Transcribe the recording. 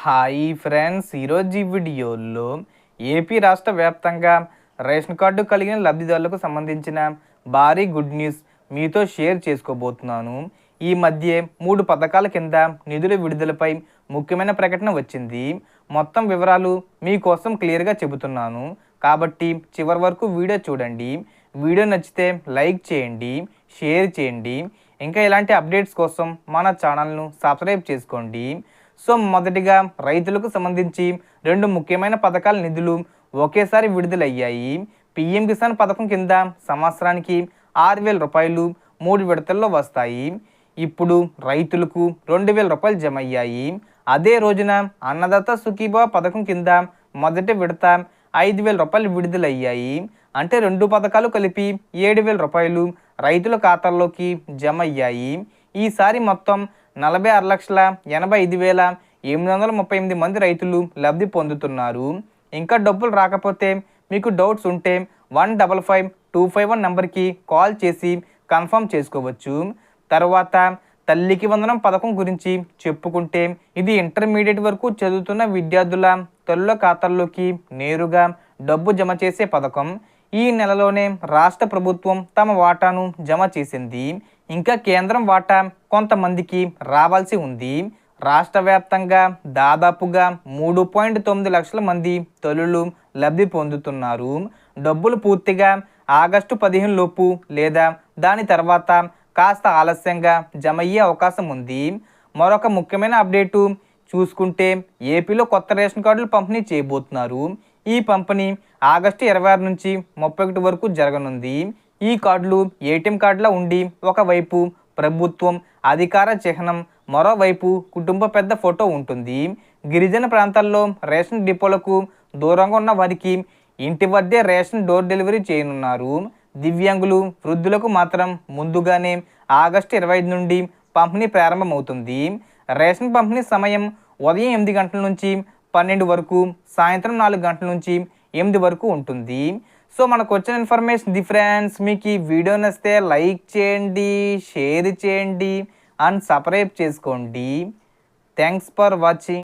Hi friends, ఈరోజు ఈ వీడియోలో ఏపీ రాష్ట్ర వ్యాప్తంగా రేషన్ కార్డు కలిగిన లబ్ధిదారులకు సంబంధించిన భారీ గుడ్ న్యూస్ మీతో షేర్ చేసుకోబోతున్నాను. ఈ మధ్య 3 పథకాల కింద నిధుల విడుదలపై ముఖ్యమైన ప్రకటన వచ్చింది. మొత్తం వివరాలు మీకోసం క్లియర్గా చెబుతున్నాను, కాబట్టి చివరి వరకు వీడియో చూడండి. వీడియో నచ్చితే లైక్ చేయండి, షేర్ చేయండి. ఇంకా ఇలాంటి అప్డేట్స్ కోసం మన ఛానల్ను సబ్స్క్రైబ్ చేసుకోండి. సో మొదటిగా రైతులకు సంబంధించి 2 ముఖ్యమైన పథకాల నిధులు ఒకేసారి విడుదలయ్యాయి. పీఎం కిసాన్ పథకం కింద సంవత్సరానికి 6,000 రూపాయలు 3 విడతల్లో వస్తాయి. ఇప్పుడు రైతులకు 2,000 రూపాయలు జమ అయ్యాయి. అదే రోజున అన్నదాత సుఖీభవ పథకం కింద మొదటి విడత 5,000 రూపాయలు విడుదలయ్యాయి. అంటే 2 పథకాలు కలిపి 7,000 రూపాయలు రైతుల ఖాతాల్లోకి జమ అయ్యాయి. ఈసారి మొత్తం 46,85,838 మంది రైతులు లబ్ధి పొందుతున్నారు. ఇంకా డబ్బులు రాకపోతే మీకు డౌట్స్ ఉంటే 155251 నెంబర్కి కాల్ చేసి కన్ఫర్మ్ చేసుకోవచ్చు. తర్వాత తల్లికి వందనం పథకం గురించి చెప్పుకుంటే ఇది ఇంటర్మీడియట్ వరకు చదువుతున్న విద్యార్థుల తల్లుల ఖాతాల్లోకి నేరుగా డబ్బు జమ చేసే పథకం. ఈ నెలలోనే రాష్ట్ర ప్రభుత్వం తమ వాటాను జమ చేసింది. ఇంకా కేంద్రం వాటా కొంతమందికి రావాల్సి ఉంది. రాష్ట్ర వ్యాప్తంగా దాదాపుగా 3.9 లక్షల మంది తల్లులు లబ్ధి పొందుతున్నారు. డబ్బులు పూర్తిగా ఆగస్టు 15 లోపు లేదా దాని తర్వాత కాస్త ఆలస్యంగా జమ అయ్యే అవకాశం ఉంది. మరొక ముఖ్యమైన అప్డేటు చూసుకుంటే ఏపీలో కొత్త రేషన్ కార్డులు పంపిణీ చేయబోతున్నారు. ఈ పంపిణీ ఆగస్టు 26 నుంచి 31 వరకు జరగనుంది. ఈ కార్డులు ఏటీఎం కార్డులా ఉండి ఒకవైపు ప్రభుత్వం అధికార చిహ్నం, మరోవైపు కుటుంబ పెద్ద ఫోటో ఉంటుంది. గిరిజన ప్రాంతాల్లో రేషన్ డిపోలకు దూరంగా ఉన్న వారికి ఇంటి వద్దే రేషన్ డోర్ డెలివరీ చేయనున్నారు. దివ్యాంగులు, వృద్ధులకు మాత్రం ముందుగానే ఆగస్టు 25 నుండి పంపిణీ ప్రారంభమవుతుంది. రేషన్ పంపిణీ సమయం ఉదయం 8 గంటల నుంచి 12 వరకు, సాయంత్రం 4 గంటల నుంచి 8 వరకు ఉంటుంది. సో మనకు వచ్చిన ఇన్ఫర్మేషన్ ఫ్రెండ్స్. మీకు ఈ వీడియో నచ్చితే లైక్ చేయండి, షేర్ చేయండి అండ్ సబ్స్క్రైబ్ చేసుకోండి. Thanks for watching.